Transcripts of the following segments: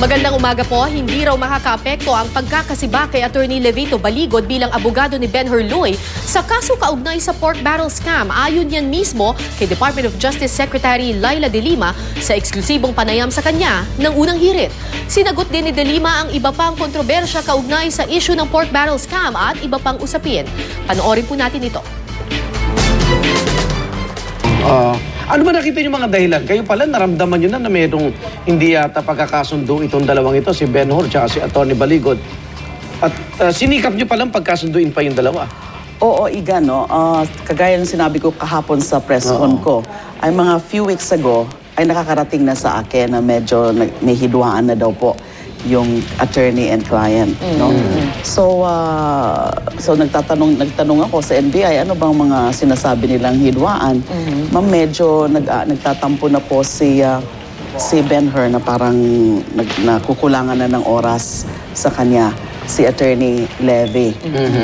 Magandang umaga po. Hindi raw makakaapekto ang pagkakasiba kay Attorney Levito Baligod bilang abogado ni Ben Herluy sa kaso kaugnay sa pork barrel scam. Ayon yan mismo kay Department of Justice Secretary Laila De Lima sa eksklusibong panayam sa kanya ng unang hirit. Sinagot din ni De Lima ang iba pang kontrobersya kaugnay sa issue ng pork barrel scam at iba pang usapin. Panoorin po natin ito. Ano ba nakita niyo mga dahilan? Kayo pala naramdaman niyo na mayroong hindi yata pagkakasundo itong dalawang ito, si Ben Hur at si Atty. Baligod. At sinikap niyo palang pagkasunduin pa yung dalawa. Oo, Iga, no? Kagaya ng sinabi ko kahapon sa press con ko, ay mga few weeks ago ay nakakarating na sa akin na medyo may hidwaan na daw po yung attorney and client, no? So nagtanong ako sa NBI, ano bang mga sinasabi nilang hidwaan? Ma'am, medyo nagtatampo na po si Ben Hur na parang nakukulangan na ng oras sa kanya, si Attorney Levy.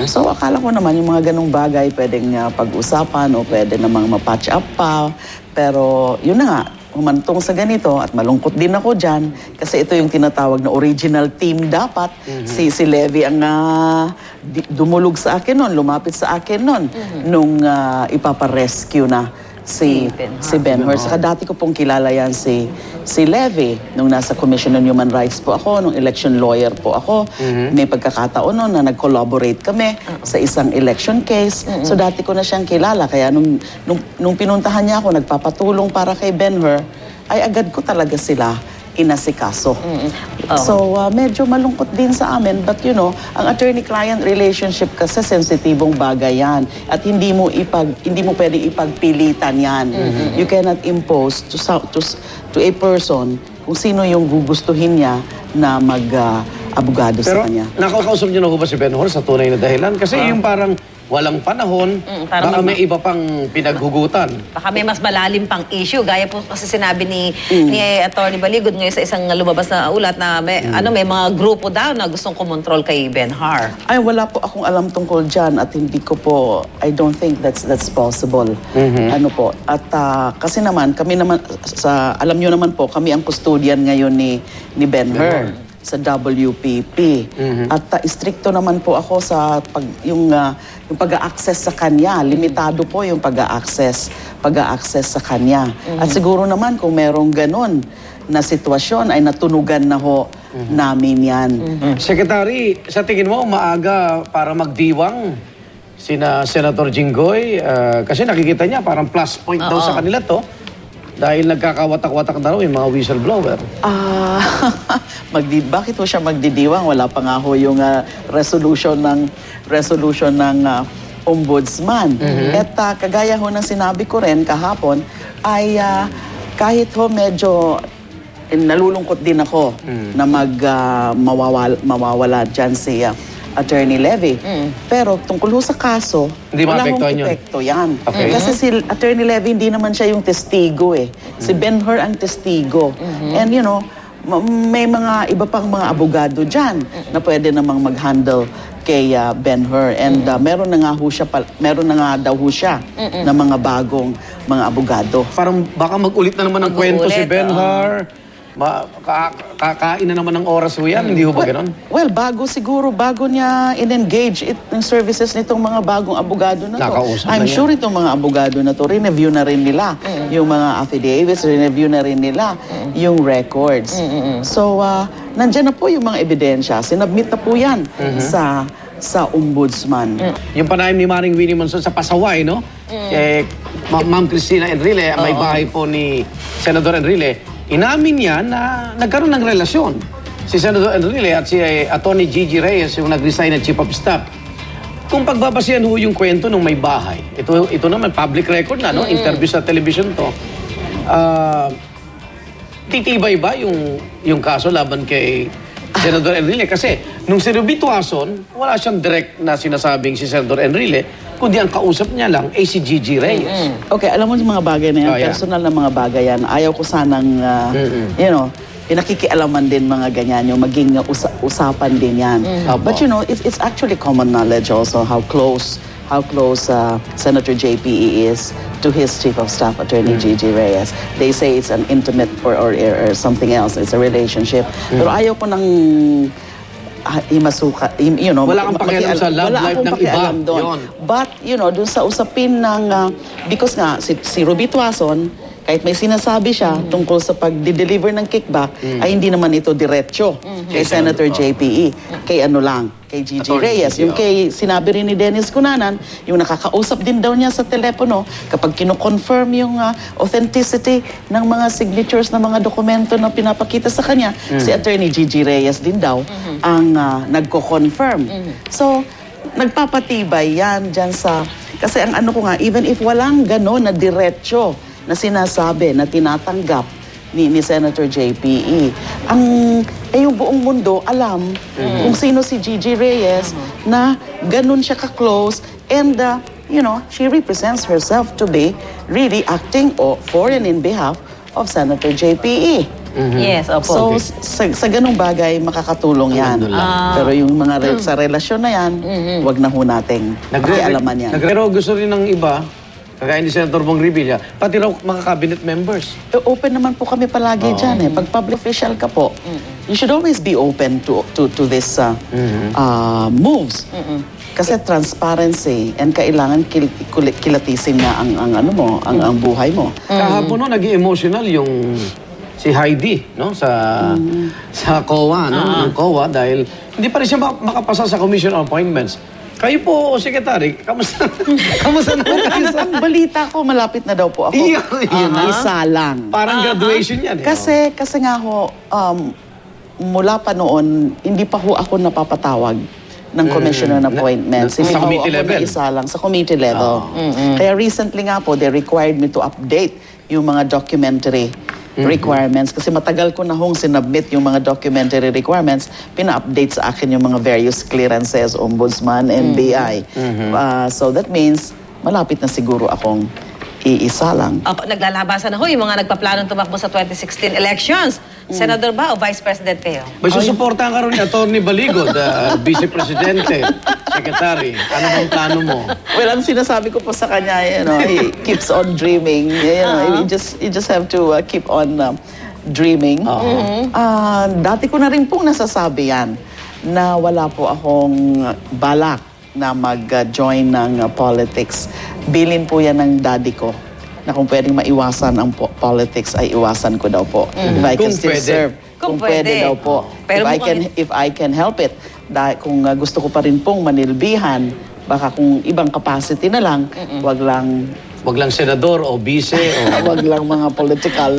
So akala ko naman yung mga ganong bagay pwedeng pag-usapan o pwede namang ma-patch up pa. Pero yun na nga, humantong sa ganito at malungkot din ako dyan kasi ito yung tinatawag na original team dapat. Si Levy ang dumulog sa akin nun, lumapit sa akin nun nung ipaparescue na si Ben Hur. Saka dati ko pong kilala yan si Levy nung nasa Commission on Human Rights po ako, nung election lawyer po ako. May pagkakataon nun na nag-collaborate kami sa isang election case. So dati ko na siyang kilala. Kaya nung pinuntahan niya ako, nagpapatulong para kay Ben Hur, ay agad ko talaga sila inasikaso. So, medyo malungkot din sa amin. But you know, ang attorney-client relationship kasi sensitibong bagay yan. At hindi mo pwedeng ipagpilitan yan. You cannot impose to a person kung sino yung gugustuhin niya na mag-abogado sa kanya. Pero nakakausap niyo na ba si Ben Hur sa tunay na dahilan? Kasi yung parang walang panahon, baka may iba pang pinaghugutan. Baka may mas malalim pang issue. Gaya po kasi sinabi ni Atty. Baligod ngayon sa isang lumabas na ulat na may mga grupo daw na gustong kumontrol kay Ben Hur. Ay, wala po akong alam tungkol dyan at hindi ko po, I don't think that's possible. Ano po. At kasi naman, kami naman, alam nyo naman po, kami ang custodian ngayon ni Ben Hur sa WPP. At stricto naman po ako sa yung pag-a-access sa kanya. Limitado po yung pag-a-access sa kanya. At siguro naman kung merong ganun na sitwasyon ay natunugan na ho namin yan. Secretary, sa tingin mo maaga para magdiwang sina Senator Jinggoy? Kasi nakikita niya parang plus point daw sa kanila to. Dahil nagkakawatak-watak na raw yung mga whistleblower. Bakit ho siya magdidiwang? Wala pa nga ho yung resolution ng ombudsman. At kagaya ho ng sinabi ko rin kahapon, ay kahit ho medyo nalulungkot din ako na mawawala dyan si Attorney Levy. Pero tungkol ho sa kaso, wala hong epekto yan. Kasi si Attorney Levy, hindi naman siya yung testigo eh. Si Ben Hur ang testigo. And you know, may mga iba pang mga abogado dyan na pwede namang mag-handle kay Ben Hur. And meron na nga daw ho siya na mga bagong mga abogado. Parang baka mag-ulit na naman ang kwento si Ben Hur. Kakain na naman ng oras ho yan, hindi ho ba gano'n? Well, bago niya in-engage yung services nitong mga bagong abogado na to. I'm sure itong mga abogado na to, review na rin nila yung mga affidavits, review na rin nila yung records. So, nandyan na po yung mga ebidensya. Sinubmit na po yan sa ombudsman. Yung panayam ni Maring Winnie Monson sa Pasaway, no? Ma'am Cristina Enrile, may bahay po ni Senator Enrile. Inamin niya na nagkaroon ng relasyon si Senator Enrile at si Atty. Gigi Reyes, yung nag-resign na Chief of Staff. Kung pagbabasihan ho yung kwento nung may bahay, ito naman public record na, no? Interview sa television to. Titibay ba yung kaso laban kay Senator Enrile? Kasi nung si Ruby Tuason, wala siyang direct na sinasabing si Senator Enrile, kundi ang kausap niya lang ay si Gigi Reyes. Okay, alam mo yung mga bagay na yan, personal na mga bagay yan. Ayaw ko sanang, you know, pinakikialaman din mga ganyan, yung maging usapan din yan. But you know, it's actually common knowledge also how close Senator JPE is to his Chief of Staff, Attorney Gigi Reyes. They say it's an intimate or something else. It's a relationship. Pero ayaw ko nang himasuka, Wala kang pakialam sa love life ng iba. Doon. But, dun sa usapin ng, because nga, si Ruby Tuason, kahit may sinasabi siya tungkol sa pag-deliver ng kickback, ay hindi naman ito diretso kay Senator JPE. Kay kay Gigi Reyes. Yung sinabi rin ni Dennis Cunanan, yung nakakausap din daw niya sa telepono, kapag kino-confirm yung authenticity ng mga signatures ng mga dokumento na pinapakita sa kanya, si Attorney Gigi Reyes din daw ang nagko-confirm. So, nagpapatibay yan dyan sa... Kasi ang ko nga, even if walang gano'n na diretso na sinasabi, na tinatanggap ni Senator JPE. Yung buong mundo alam kung sino si Gigi Reyes na ganun siya ka-close and, she represents herself to be really acting for and in behalf of Senator JPE. Yes, opo. So, sa ganung bagay, makakatulong yan. Pero yung mga sa relasyon na yan, wag na ho nating pakialaman yan. Pero gusto rin ng iba, kagaya ni Senator Bong Revilla, pati raw mga cabinet members. Open naman po kami palagi dyan. Pag public official ka po, you should always be open to this moves. Kasi transparency and kailangan kilatisin nga ang buhay mo. Kahapon nag-emotional yung si Heidi, no, sa COA, no, yung COA, dahil hindi pa rin siya makapasa sa Commission on Appointments. Kayo po, Secretary, kamusta naman kayo? Isang balita ko, malapit na daw po ako. Isa lang. Parang graduation yan. Kasi nga ho, mula pa noon, hindi pa ho ako napapatawag ng commission on appointments. Sa committee level? Isa lang, sa committee level. Kaya recently nga po, they required me to update yung mga documentary requirements. Kasi matagal ko na hong sinubmit yung mga documentary requirements, pina-update sa akin yung mga various clearances, ombudsman, NBI. So that means, malapit na siguro akong iisa lang. Naglalabasan na ho yung mga nagpaplanong tumakbo sa 2016 elections. Senador ba o Vice President kayo? May susuportahan ka rin ni Atty. Baligod, Vice Presidente, Secretary. Ano bang plano mo? Well, ang sinasabi ko po sa kanya, he keeps on dreaming. You just have to keep on dreaming. Dati ko na rin pong nasasabi yan na wala po akong balak na mag-join ng politics. Bilin po yan ng daddy ko na kung pwedeng maiwasan ang politics ay iwasan ko daw po. If I can still serve. Kung pwede daw po. Pero if I can help it. Dahil kung gusto ko pa rin pong manilbihan, baka kung ibang capacity na lang, wag lang senador o vice o wag lang mga political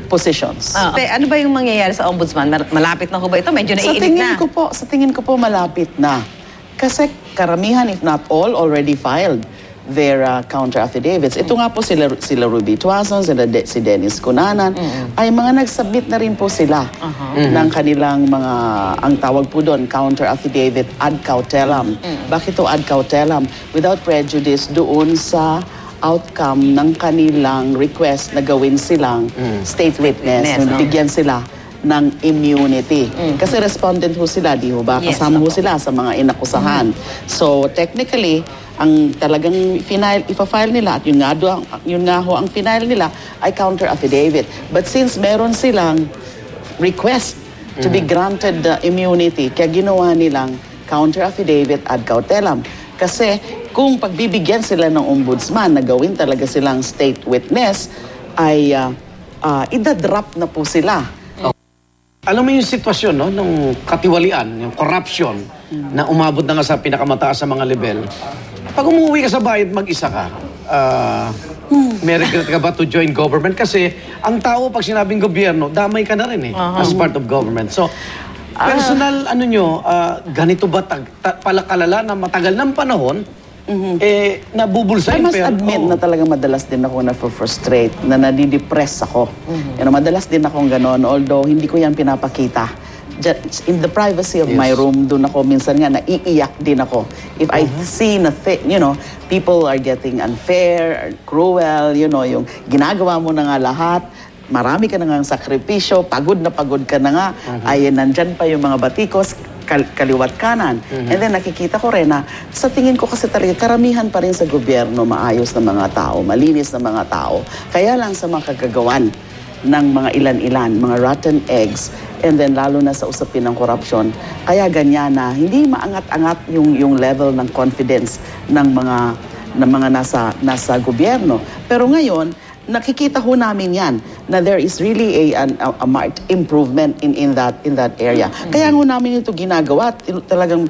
positions. Ano ba yung mangyayari sa ombudsman? Malapit na ho ba ito? Medyo naiinit na. Sa tingin ko po malapit na. Kasi karamihan, if not all, already filed their counter affidavits. Ito nga po sila Ruby Tuason, si Dennis Cunanan, ay mga nag-submit na rin po sila ng kanilang mga, ang tawag po doon, counter affidavit ad cautelam. Bakit ito ad cautelam? Without prejudice doon sa outcome ng kanilang request na gawin silang state witness, bigyan sila ng immunity. Kasi respondent ho sila, di ho ba? Kasama ho sila sa mga inakusahan. So, technically, ang talagang ipa-file nila at yun nga ho ang final nila ay counter affidavit. But since meron silang request to be granted the immunity, kaya ginawa nilang counter affidavit ad cautelam. Kasi kung pagbibigyan sila ng ombudsman na gawin talaga silang state witness, ay idadrop na po sila. Alam mo yung sitwasyon, no, ng katiwalian, yung corruption, na umabot na nga sa pinakamataas sa mga level. Pag umuwi ka sa bahay at mag-isa ka, may regret ka ba to join government? Kasi ang tao, pag sinabing gobyerno, damay ka na rin as part of government. So, personal, ganito ba palakalala na matagal ng panahon, nabubulsa I must admit na talaga madalas din ako na-frustrate, na nadidepress ako. Madalas din akong ganon, although hindi ko yan pinapakita. Just in the privacy of my room, doon ako minsan nga naiiyak din ako. If I see na people are getting unfair, cruel, yung ginagawa mo na nga lahat, marami ka na nga sakripisyo, pagod na pagod ka na nga, ay nandyan pa yung mga batikos, kaliwat kanan. And then nakikita ko rin na sa tingin ko kasi talaga karamihan pa rin sa gobyerno maayos na mga tao, malinis na mga tao. Kaya lang sa mga kagagawan ng mga ilan-ilan, mga rotten eggs, and then lalo na sa usapin ng korupsyon, kaya ganyan na hindi maangat-angat yung level ng confidence ng mga nasa gobyerno. Pero ngayon, nakikita ho namin yan na there is really a marked improvement in that area. Kaya ho namin ito ginagawa, talagang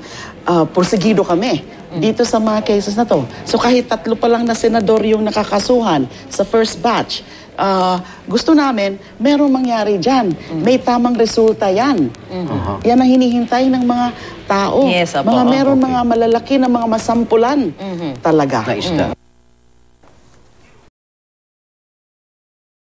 porsigido kami dito sa mga cases na to. So kahit 3 pa lang na senador yung nakakasuhan sa first batch, gusto namin merong mangyari dyan. May tamang resulta yan. Yan ang hinihintay ng mga tao. Yes, opo, meron mga malalaki na mga masampulan talaga. Na isda.